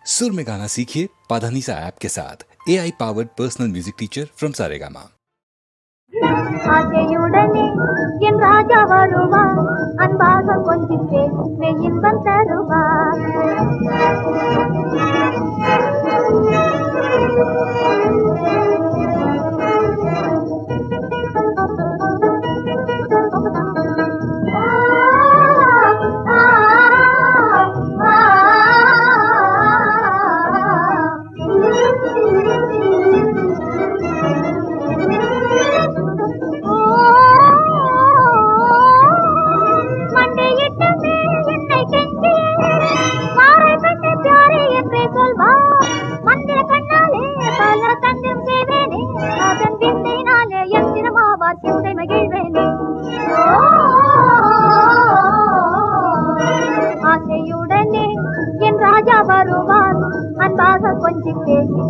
सुर में गाना सीखिए पाधानीसा ऐप के साथ AI powered personal music teacher from Saregama. ஆசையுடனே என் ராஜா வருவார், அன்பாக கொஞ்சிப்பே இன்பம் தருவார். ஆசையுடனே என் ராஜா வருவார், அன்பாக கொஞ்சி பேசி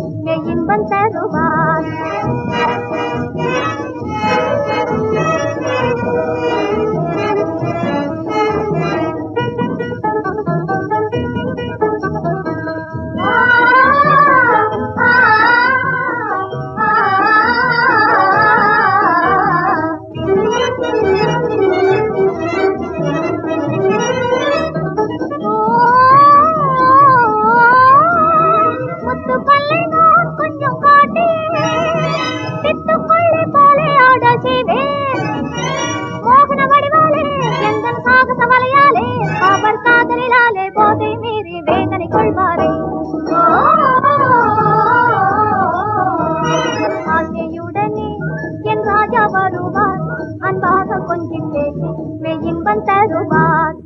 இன்பம் தருவார். ஆசையுடனே என் ராஜா வருவார், அன்பாக கொஞ்சி பேசி இன்பம் தருவார்.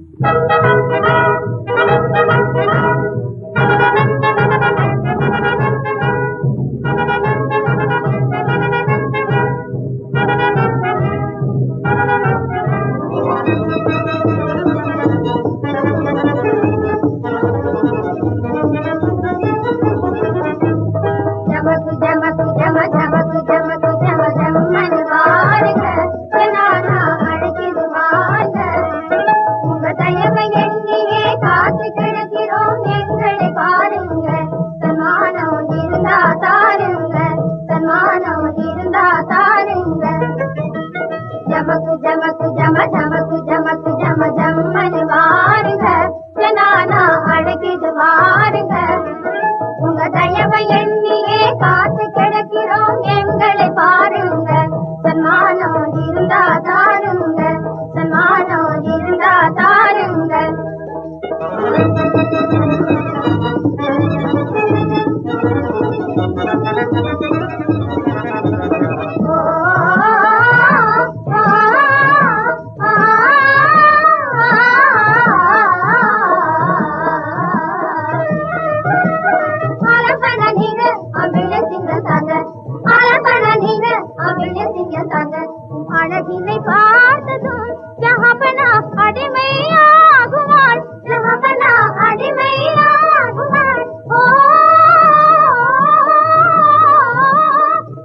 அழகினை பார்த்ததும் ஜஹபனா அடிமையாகுவாள், ஜஹபனா அடிமையாகுவாள். ஓ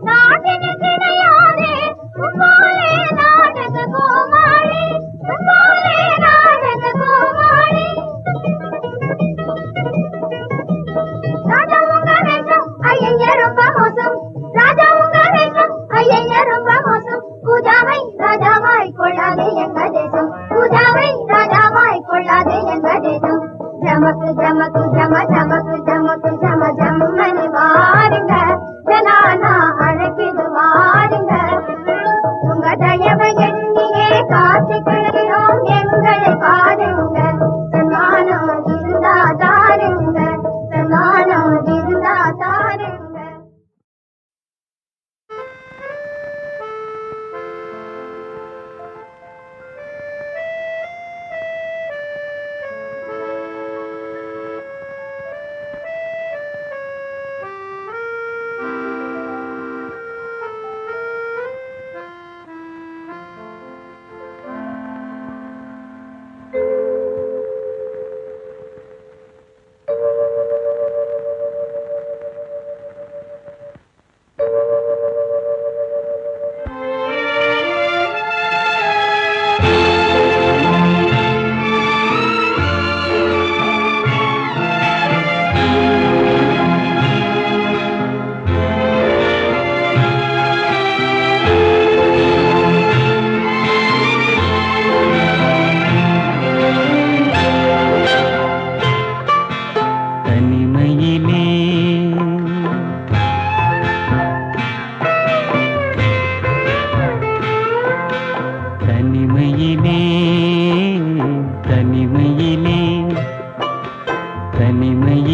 நாட்டினில் கிடையாதே உம்மாலே நாடக கோமாளி, உம்மாலே நாடக கோமாளி. ராஜா உங்க வேஷம் ஐயா ரொம்ப மோசம், ராஜா உங்க வேஷம் ஐயா ரொம்ப மோசம். பூஜாவை ராஜாவாய் கொள்ளாதே எங்க தேசம், பூஜாவை ராஜாவாய் கொள்ளாதே எங்க தேசம். ஜமக்கு ஜமக்கு ஜம ஜமக்கு ஜமக்கு ஜம ஜம்மனி வாருங்க, ஜனானா அழைக்கிது வாருங்க. உங்க தயவை எண்ணியே காத்து கிழகிறோம், எங்களை பாருங்க. சன்மானம் இருந்தா தாருங்க, சன்மானம் இருந்தா தாருங்க.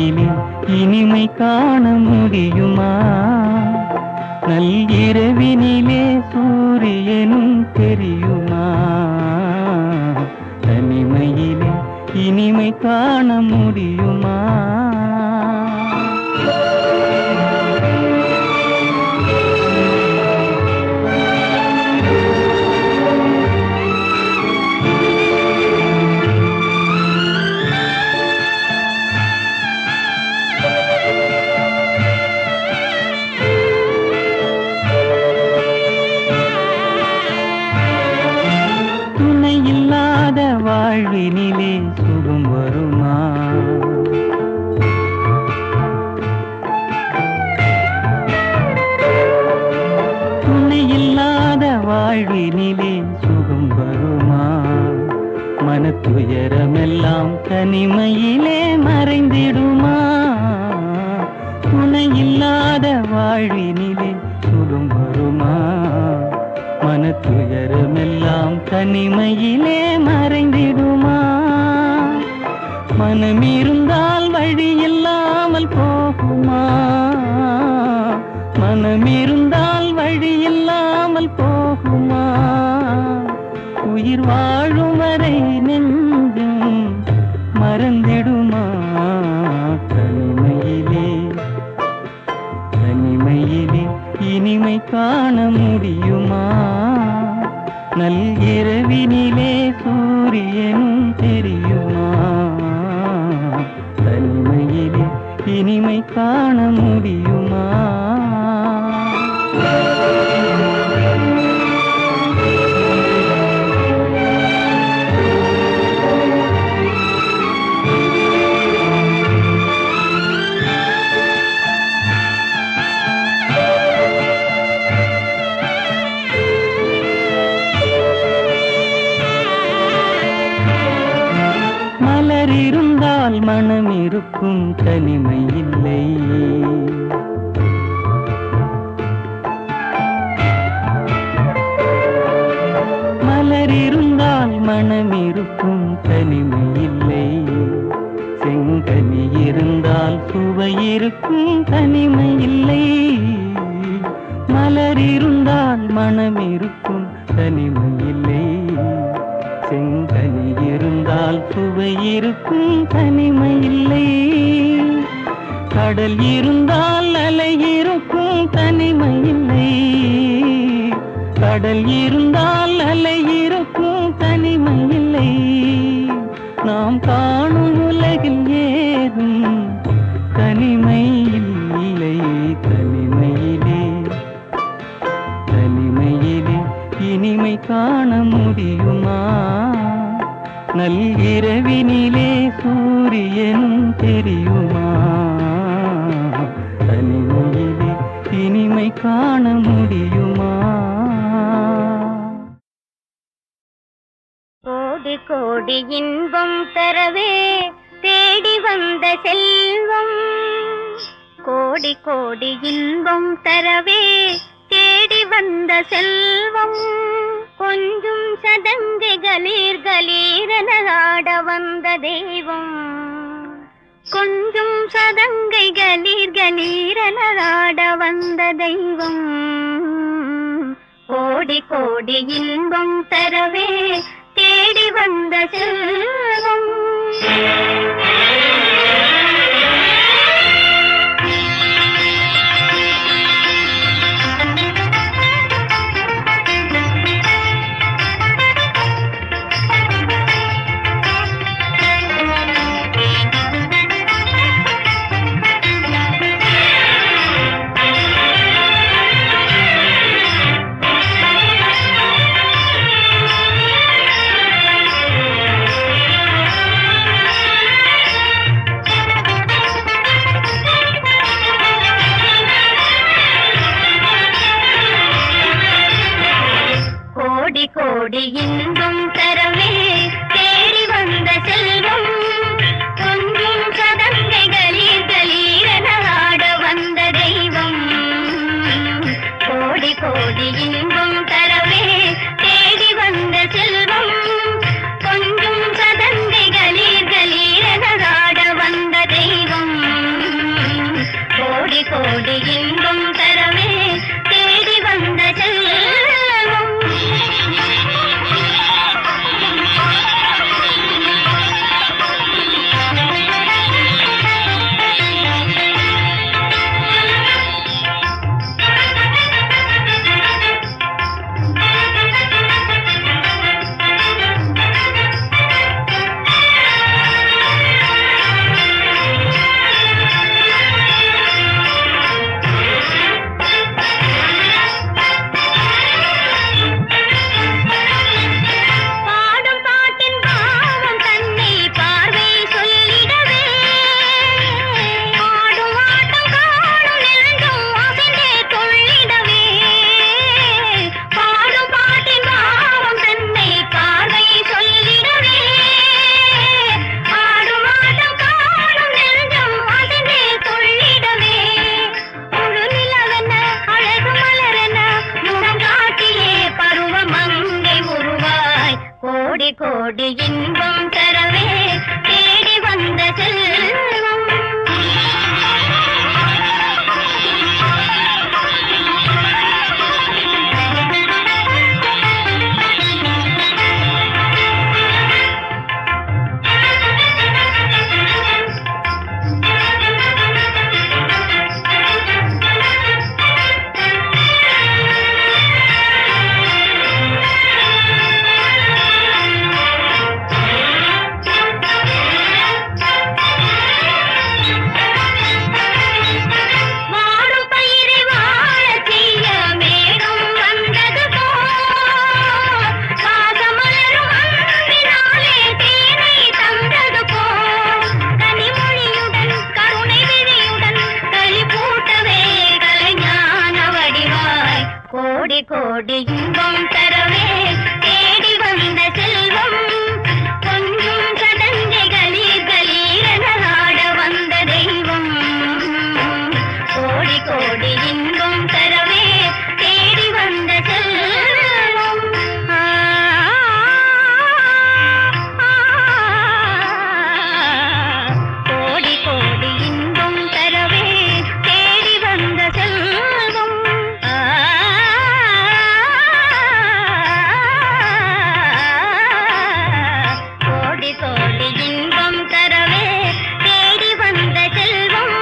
தனிமையிலே இனிமை காண முடியுமா? நள்ளிரவினிலே சூரியனும் தெரியுமா? தனிமையிலே இனிமை காண முடியுமா? துணையில்லாத வாழ்வினிலே சுகம் வருமா? துணையில்லாத வாழ்வினிலே சுகம் வருமா? மனத்துயரமெல்லாம் தனிமையிலே மறைந்திடுமா? துணையில்லாத வாழ்வினிலே சுகம் வருமா? மனத்துயரமெல்லாம் தனிமையிலே மறைந்திடுமா? மனமிருந்தால் வழியில்லாமல் போகுமா? மனமிருந்தால் வழியில்லாமல் போகுமா? உயிர் வாழும் வரை நெஞ்சும் மறந்திடுமா? தனிமையிலே தனிமையிலே இனிமை காண முடியுமா? நள்ளிரவினிலே சூரியனும் தெரியுமா? தனிமையிலே இனிமை காண முடியுமா? மலர் இருந்தால் மனம் இருக்கும், தனிமை இல்லை. மலர் இருந்தால் மனம் இருக்கும், தனிமை இல்லை. செங்கனி இருந்தால் சுவை இருக்கும், தனிமை இல்லை. மலர் இருந்தால் மனம் இருக்கும், தனிமை இல்லை. செங்கனி இருந்தால் சுவை இருக்கும், தனிமை இல்லை. கடல் இருந்தால் அலை இருக்கும், தனிமை இல்லை. கடல் இருந்தால் அலை இருக்கும், தனிமை இல்லை. நாம் காணும் உலகில் ஏதும் தனிமை இல்லை. தனிமையிலே தனிமையிலே இனிமை காண முடியுமா? நள்ளிரவினிலே சூரியனும் தெரியுமா? தனிமையிலே இனிமை காண முடியுமா? கோடி கோடி இன்பம் தரவே தேடி வந்த செல்வம். கோடி கோடி இன்பம் தரவே தேடி வந்த செல்வம். கொஞ்சம் சதங்கை கலீர் கலீரென ஆட வந்த தெய்வம். கொஞ்சம் சதங்கை கலீர் கலீரென ஆட வந்த தெய்வம். கோடி கோடி இன்பம் தரவே தேடி வந்த செல்வம். கோடி இன்பம் தரவே தேடி வந்த செல்வம் கொஞ்சம் சடங்கை கலீர் கலீரென ஆட வந்த தெய்வம் கோடி கோடி இன்பம் தரவே தேடி வந்த செல்வம் கோடி கோடி இன்பம் தரவே தேடி வந்த செல்வம் கோடி கோடி இன்பம் தரவே தேடி வந்த செல்வம்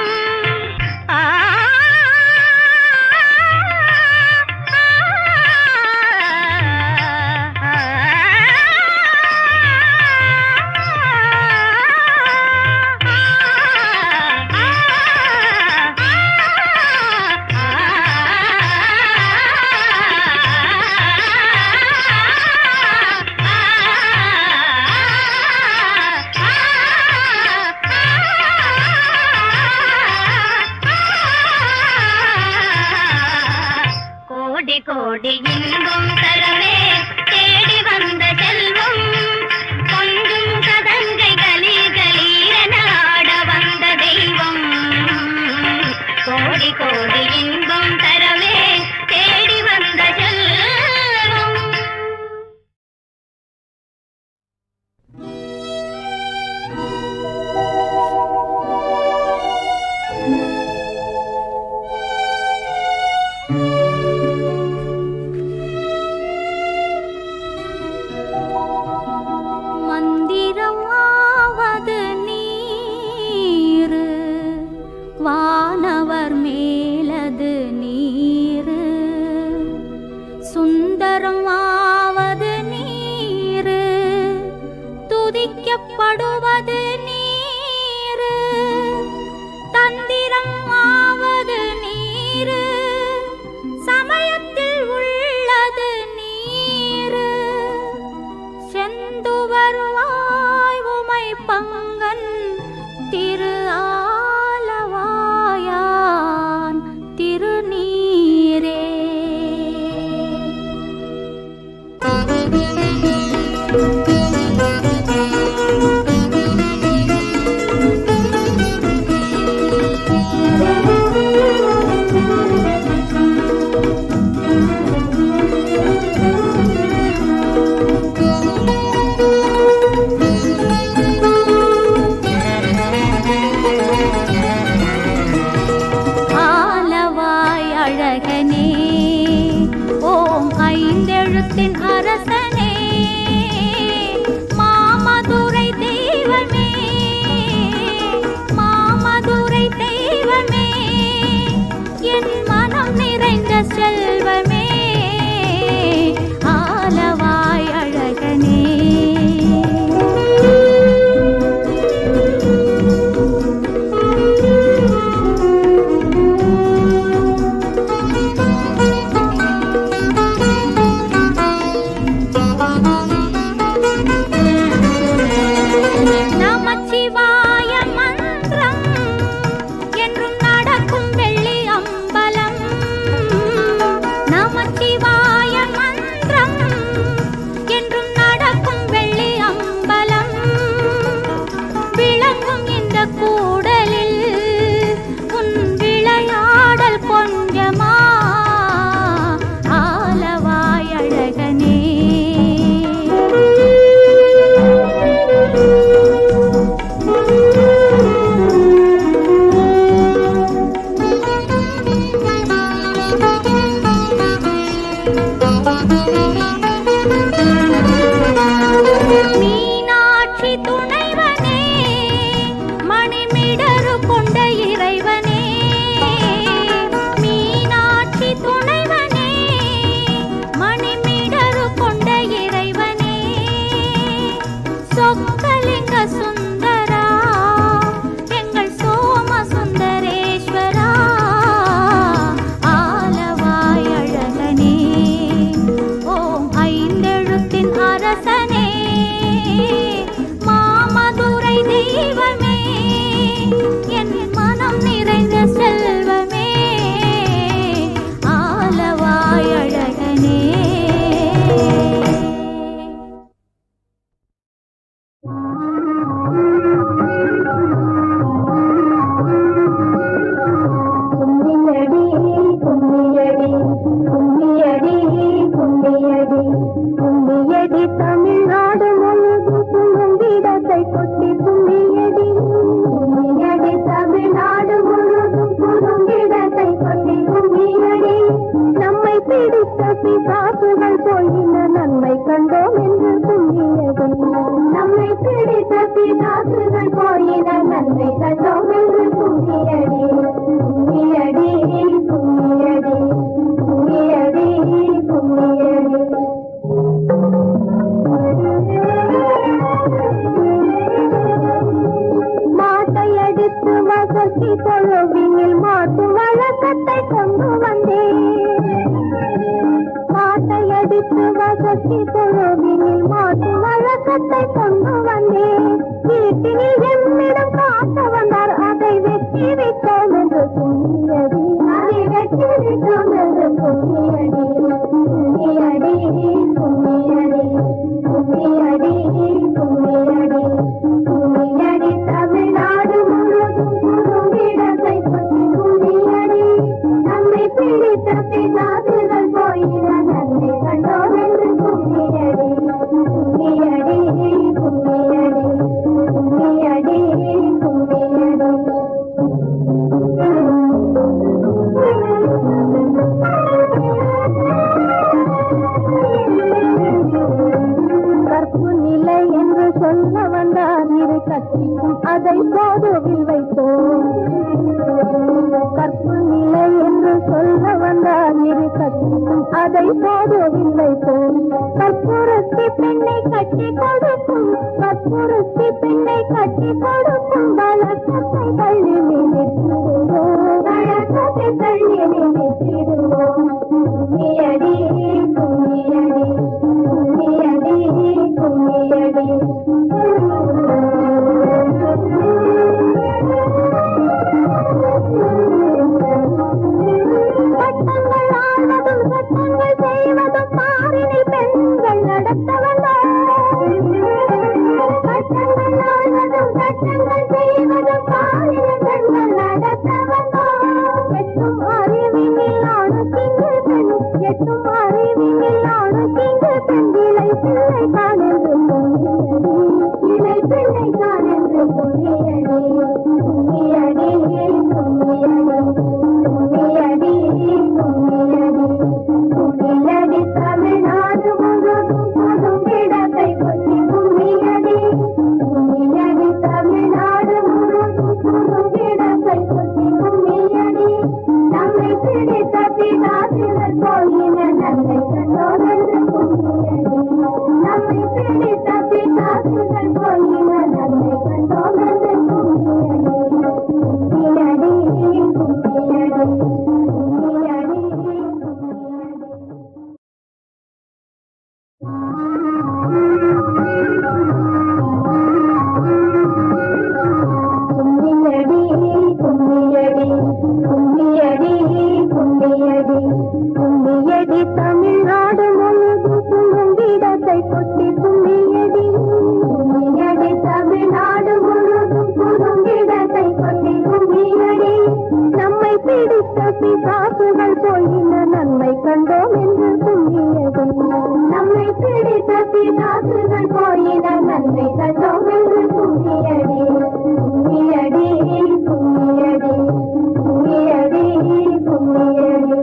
கோடி கோடி இன்பம் தரவே தேடி வந்த செல்வம் கொஞ்சம் சதங்கை கலீர் கலீரென ஆட வந்த தெய்வம் கோடி கோடி இன்பம் தரவே தேடி வந்த செல்வம் மந்திரமாவது நீரு வானவர் மேலது நீரு சுந்தரமாவது நீரு துதிக்கப்படுவது நீரு தந்திரமாவது நீரு சமயத்தில் உள்ளது நீரு செந்துவருவாய் உமை பங்கன் திரு ஆலவாயான் திருநீரே ஆலவாய் அழகனே ஓம் ஐந்தெழுத்தின் அரசனே மாமதுரை தெய்வமே மாமதுரை தெய்வமே என் மனம் நிறைந்த செல்வமே ஆலவாய் அழகனே நமச்சிவாய மந்திரம் என்றும் நடக்கும் வெள்ளி அம்பலம் பிடித்த பிசாசுகள் போயின நன்மை கண்டோம் என்று புண்ணியது. நம்மை பிடித்த பிசாசுகள் போயின நன்மை கண்டோம் என்று புண்ணியடி புண்ணியடி புண்ணியடி புண்ணியடி புண்ணியடி. மாட்டை அடித்து வசதி தொழுவினில் மாட்டு வழக்கத்தை கொண்டு வந்தேன். மாட்டை அடித்து வசதி தொழுவினில் மாட்டு வழக்கத்தை கொண்டு வந்தேன். வீட்டினில் எம்மிடம் காட்ட வந்தார் அதை வெற்றி வைத்தோம் என்று புண்ணியடி அதை வெற்றி வைத்தோம் என்று புண்ணியடி புண்ணியடி புண்ணியடி புண்ணியடி புண்ணியடி புண்ணியடி. தமிழ்நாடு முழுவதும் குறும்பிடத்தை பற்றி புண்ணியடி. நம்மை பிடித்த பிசாசுகள் போயின நன்மை கண்டோம் என்று புண்ணியடி புண்ணியடி புண்ணியடி புண்ணியடி புண்ணியடி. கற்பு நிலை என்று சொல்ல வந்தார் இரு கட்சிக்கும் அதை போதுவில் வைத்தோம். கற்பு நிலை என்று சொல்ல வந்தார் இரு கட்சிக்கும் அதை போதுவில் வைத்தோம். கற்பூரத்தி பெண்ணை கட்டி கொடுக்கும் கற்பூரத்தி பெண்ணை கட்டி கொடுக்கும் வழக்கத்தை தள்ளி நினைத்திடுவோம் வழக்கத்தை தள்ளி நினைத்திடுவோம். கும்மியடி கும்மியடி கும்மியடி கும்மியடி. சட்டங்கள் ஆள்வதும் சட்டங்கள் செய்வதும் மாறினை பெண்கள் நடத்த வந்தார். சட்டங்கள் ஆள்வதும் சட்டங்கள் செய்வதும் மாறினை பெண்கள் நடத்த வந்தார். எட்டும் அறிவினில் அணுக்கிங்கு பெண் எட்டும் அறிவினில் அணுக்கிங்கு பெண் இலை பிள்ளை காணென்று பொங்கியடி இலை பிள்ளை காணென்று பொங்கியடி பொங்கியடி பொங்கியடி பொங்கியடி பொங்கியடி பொங்கியடி. தமிழ்நாடு முழுவதும் புதும் இடத்தை கொட்டி பொங்கியடி பொங்கியடி. தமிழ்நாடு முழுவதும் புதும் இடத்தை கொட்டி பொங்கியடி. நம்மை பிடித்த பிசாசுகள் போயின நன்மை கண்டோம் என்று பொங்கியடி. நம்மை பிடித்த பிசாசுகள் போயின நன்மை கண்டோம் என்று பொங்கியடி பொங்கியடி பொங்கியடி பொங்கியடி பொங்கியடி பொங்கியடி பொங்கியடி பொங்கியடி பொங்கியடி. தமிழ்நாடு முழுவதும் புதும்பிடத்தை கொட்டி பொங்கியடி பொங்கியடி. தமிழ்நாடு முழுவதும் புதும்பிடத்தை கொட்டி பொங்கியடி. நம்மை பிடித்த பிசாசுகள் போயின நன்மை கண்டோம் என்று பொங்கியடி. நம்மை பிடித்த பிசாசுகள் போயின நன்மை கண்டோம் என்று பொங்கியடி பொங்கியடி பொங்கியடி பொங்கியடி பொங்கியடி.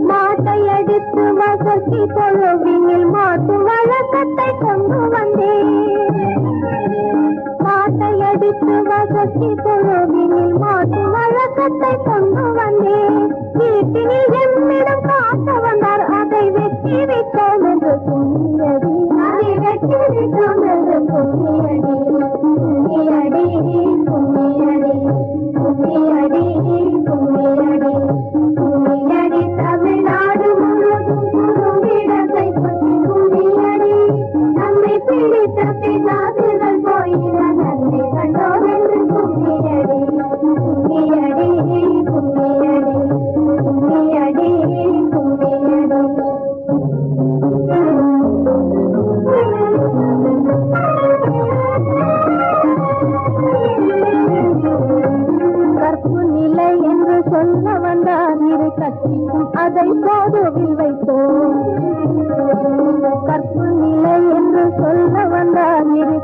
மாட்டை அடித்து வசதி தொழுவினில் மாட்டு வழக்கத்தை கொண்டு வந்தேன். மாட்டை அடித்து வசதி தொழுவினில் மாட்டு வழக்கத்தை கொண்டு வந்தேன். வீட்டினில் எம்மிடம் காட்ட வந்தார் அதை வெற்றி வைத்தோம் என்று புண்ணியடி அதை வெற்றி வைத்தோம் என்று புண்ணியடி புண்ணியடி புண்ணியடி புண்ணியடி புண்ணியடி புண்ணியடி. தமிழ்நாடு முழுவதும் புதும் இடத்தை கொட்டி புண்ணியடி. நம்மை பிடித்த பிசாசுகள் போயின நன்மை கண்டோம் என்று புண்ணியடி புண்ணியடி புண்ணியடி புண்ணியடி புண்ணியடி. கற்பு நிலை என்று சொல்ல வந்தார் இரு கட்சிக்கும் அதை போதுவில் வைத்தோம். கற்பு நிலை என்று சொல்ல வந்தார் இரு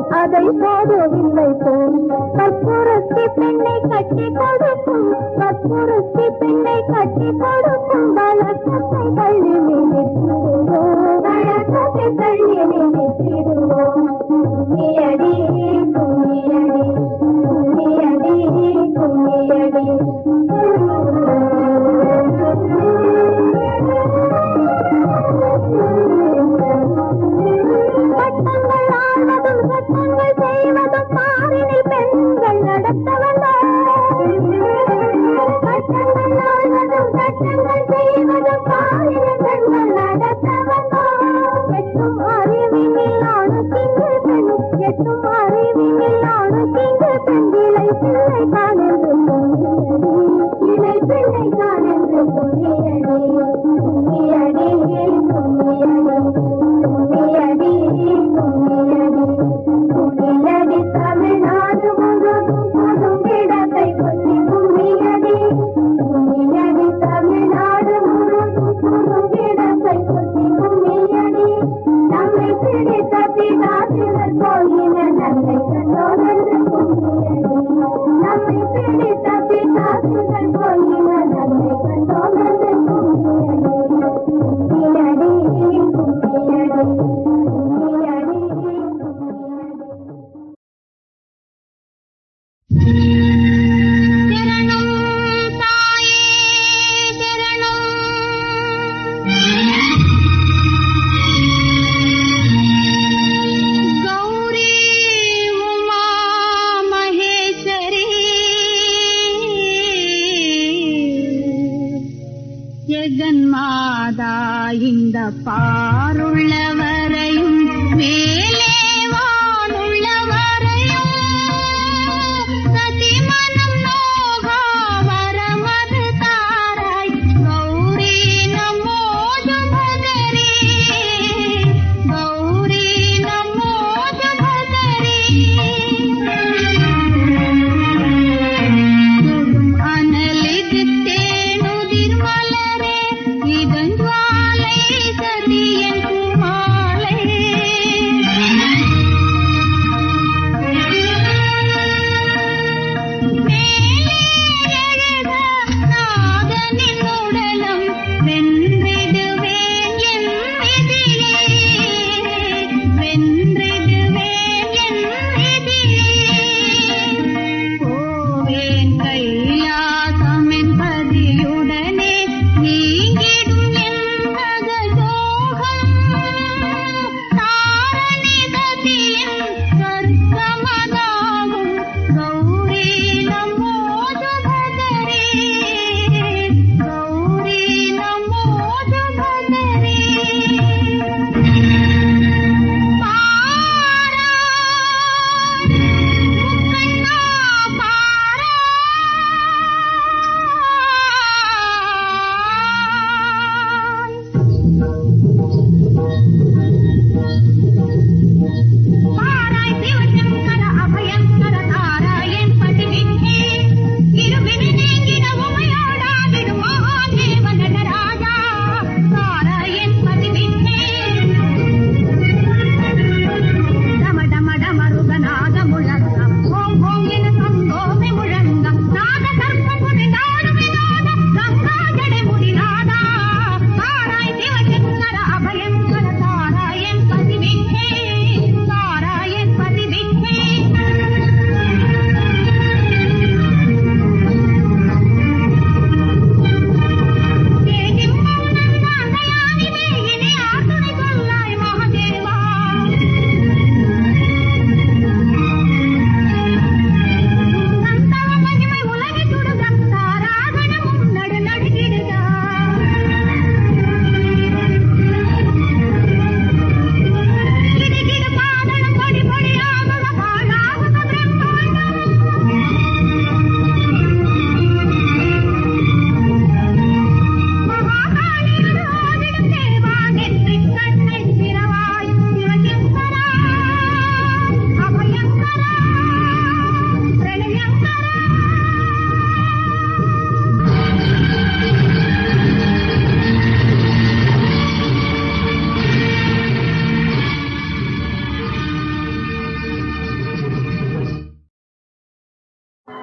கொடுக்கும் அதை போடவில்லை போல் கற்பூரத்தி பெண்ணை கட்டி கொடுக்கும் கற்பூரத்தி பெண்ணை கட்டி கொடுக்கும் வழக்கத்தை தள்ளி நினைத்திடுவோம் வழக்கத்தை தள்ளி நினைத்திடுவோம் கும்மியடி கும்மியடி கும்மியடி கும்மியடி சட்டங்கள் ஆள்வதும் சட்டங்கள் செய்வதும் பாரினில் பெண்கள் நடத்தவல்லோ சட்டங்கள் ஆள்வதும் சட்டங்கள் செய்வதும் பாரினில் பெண்கள் நடத்தவல்லோ எட்டும் அறிவினில் ஆணுக்கிங்கு பெண் எட்டும் அறிவினில் ஆணுக்கிங்கு பெண் இலை பிள்ளை காணென்று பொன்னியடி இலை பிள்ளை காணென்று பொன்னியடி பொன்னியடி பொன்னியடி கும்மியடி கும்மியடி கும்மியடி தமிழ்நாடு முழுதும் புதும் இடத்தை கொத்தி கும்மியடி கும்மியடி தமிழ்நாடு முழுதும் புதும் இடத்தை கொத்தி கும்மியடி நம்மை பிடித்த பிதாசிவர் போயின நம்மை கண்டோரென்று கும்மியடி நம்மை பிடித்த பிதாசிவர் போயின நம்மை கண்டோரென்று கும்மியடி கும்மியடி கும்மியடி गौरी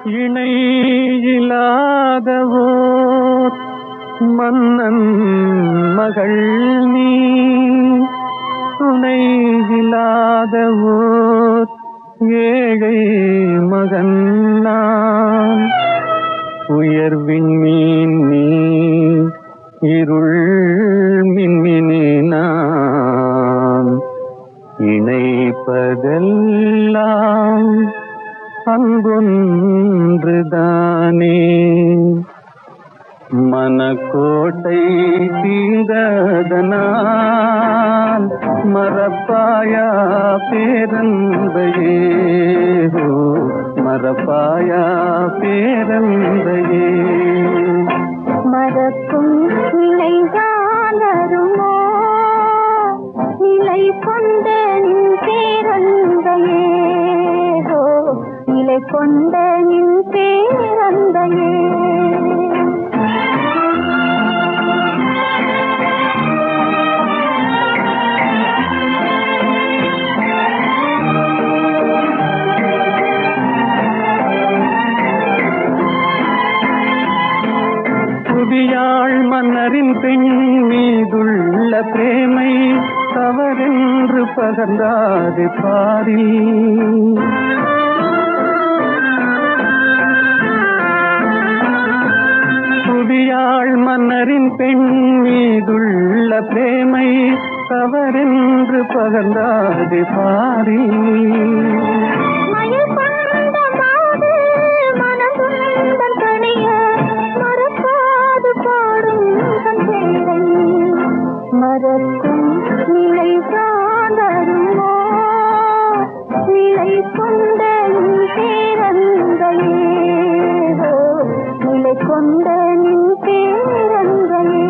இணை இல்லாதவோ மன்னன் மகள் நீ, துணை இல்லாதவோ ஏழை மகன் நான். உயர்வின் மீன் நீ, இருள் மின்மினி நான். இணைப்பதெல்லாம் அன்பொன்றுதானே. மனக்கோட்டை தீர்ந்ததனால் மறப்பாயா பேரன்பையே, மறப்பாயா பேரன்பையே. மறக்கும் நிலைதானருமோ நிலை கொண்ட நின் பேரந்தையே, நிலை கொண்ட நின் பேரந்தையே. புவியாள் மன்னரின் பெண் மீதுள்ள பிரேமை தவறென்று பகர்ந்தாது பாரில். புவியாள் மன்னரின் பெண் மீதுள்ள பிரேமை தவறென்று பகர்ந்தாது பாரில். மறக்கும் நிலை சாதருமோ நிலை கொண்ட நின் பேரந்தையே, நிலை கொண்ட நின் பேரந்தையே.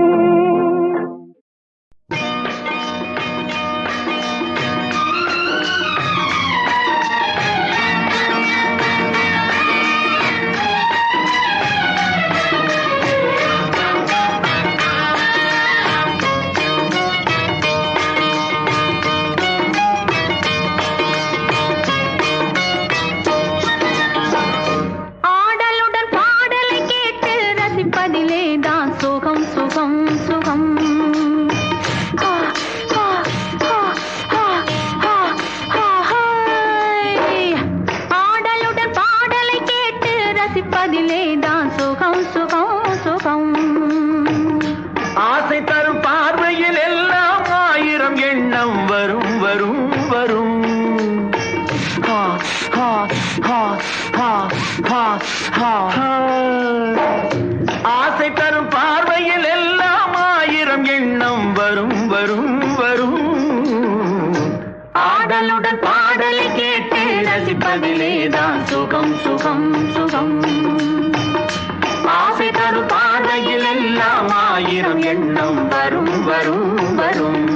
ஆசை தரும் பார்வையில் எல்லாம் ஆயிரம் எண்ணம் வரும் வரும் வரும். ஆசை தரும் பார்வையில் எல்லாம் ஆயிரம் எண்ணம் வரும் வரும் வரும். ஆடலுடன் பாடலை கேட்டு ரசிப்பதிலேதான் சுகம் சுகம் சுகம். ஆசை தரும் பார்வையில் எல்லாம் ஆயிரம் எண்ணம் வரும் வரும் வரும்.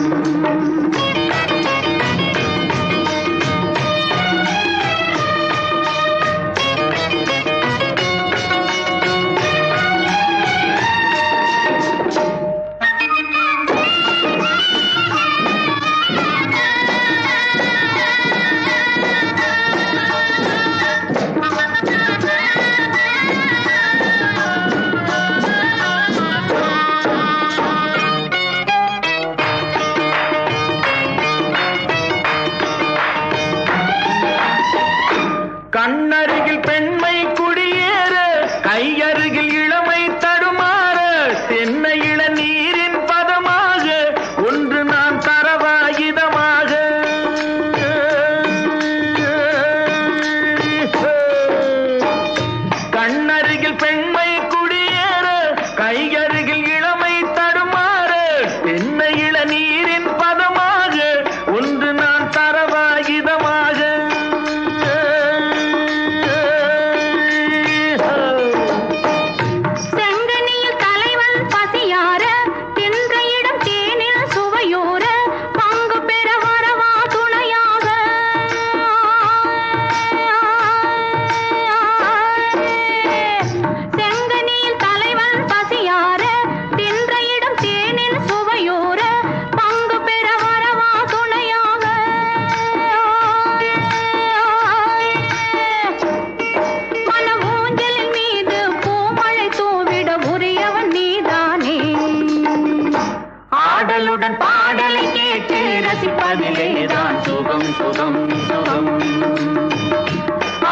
சுகம்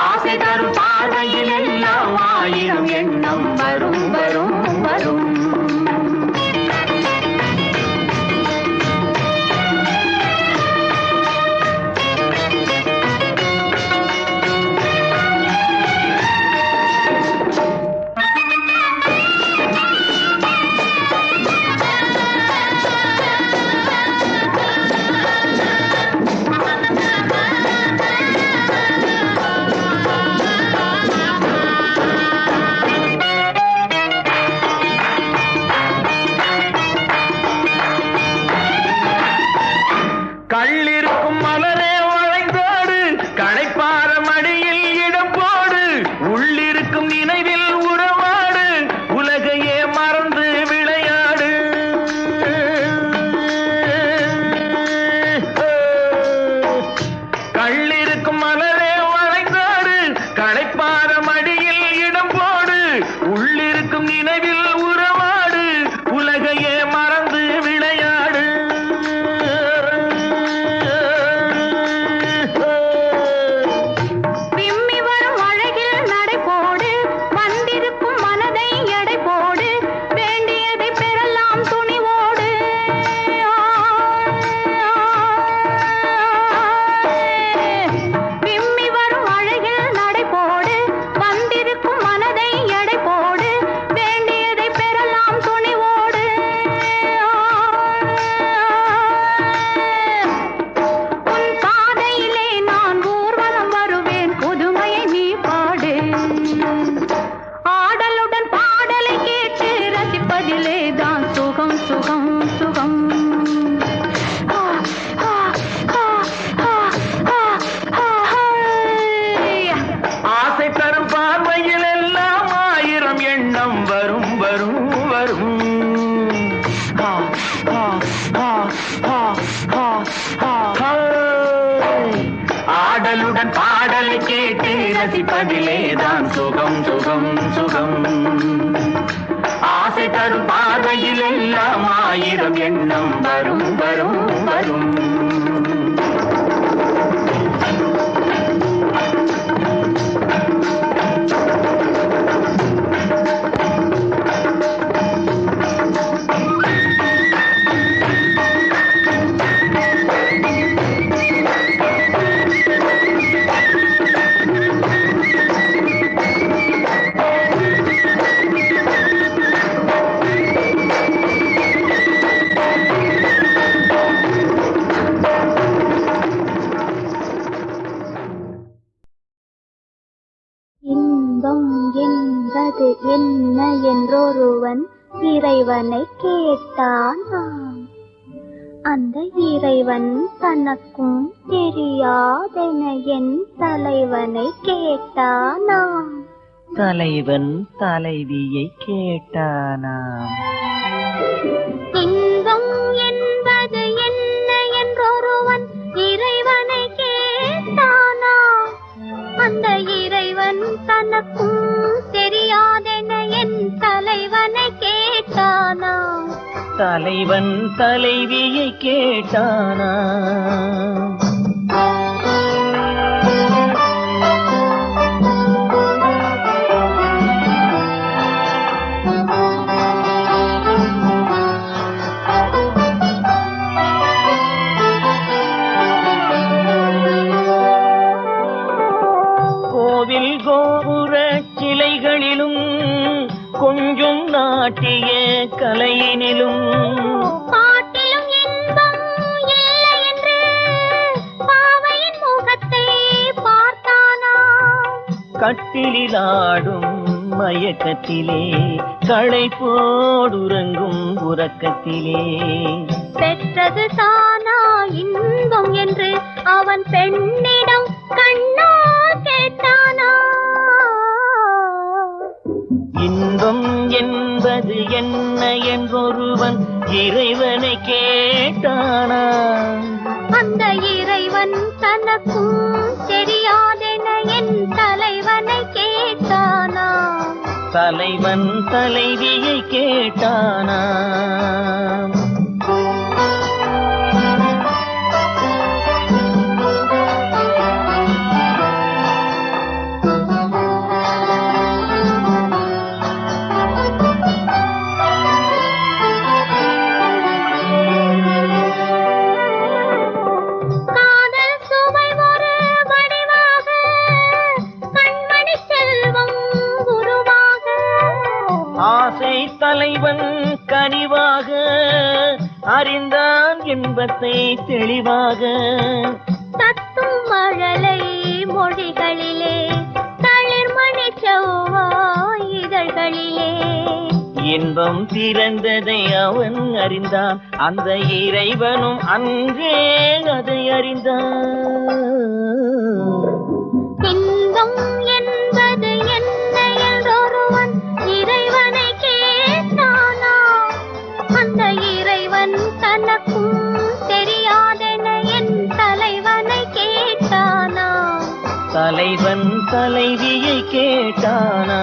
ஆசை தரும் பார்வையில் எல்லாம் ஆயிரம் எண்ணம் வரும் வரும் வரும் கள்ளிருக்கும் மலரே வளைந்தோடு களைப்பார மடியில் இடம் போடு உள்ளிருக்கும் நினைவில் உறவாடு உலகையே மறந்து விளையாடு கள்ளிருக்கும் மலரே வளைந்தோடு களைப்பார மடியில் இடம் போடு உள்ளிருக்கும் நினைவில் உறவாடு உலகையே மறந்து விளையாடு ஆடலுடன் பாடலை கேட்டு ரசிப்பதிலேதான் சுகம் சுகம் சுகம் ஆசை தரும் பார்வையில் எல்லாம் ஆயிரம் எண்ணம் வரும் வரும் வரும் என்பது என்ன என்றொருவன் இறைவனை கேட்டானாம். அந்த இறைவன் தனக்கும் தெரியாதென என் தலைவனை கேட்டானாம். தலைவன் தலைவியை கேட்டானாம். இன்பம் என்பது என்ன என்றொருவன் இறைவனை கேட்டானாம். அந்த இறைவன் தனக்கும் தெரியாதென என் தலைவனை கேட்டானாம். தலைவன் தலைவியை கேட்டானாம். கோவில் கோபுர சிலைகளிலும் கொஞ்சம் நாட்டிய கலையினிலும் பாட்டிலும் இன்பம் இல்லை என்று பாவையின் முகத்தை பார்த்தானாம். கட்டிலாடும் மயக்கத்திலே களை போடுறங்கும் உறக்கத்திலே பெற்றது தானா இன்பம் என்று அவன் பெண்ணிடம் கண்ணால் கேட்டானா. இன்பம் என்பது என்ன என்றொருவன் இறைவனை கேட்டானா. அந்த இறைவன் தனக்கும் தெரியாதென என் தலைவனை கேட்டானா. தலைவன் தலைவியை கேட்டானா. தெளிவாக அறிந்தான் இன்பத்தை தெளிவாக. தத்தும் மழலை மொழிகளிலே தளிர்மணி செவ்வாய் இதழ்களிலே இன்பம் பிறந்ததை அவன் அறிந்தான், அந்த இறைவனும் அன்றே அதை அறிந்தான். இன்பம் என்பது என்ன என்றொருவன் இறைவனை கேட்டானா, அந்த இறைவன் தனக்கும் தெரியாதென என் தலைவனை கேட்டானா. தலைவன் தலைவியை கேட்டானா.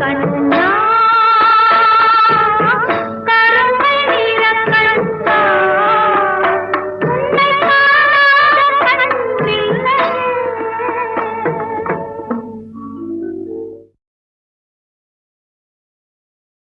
கண்ணே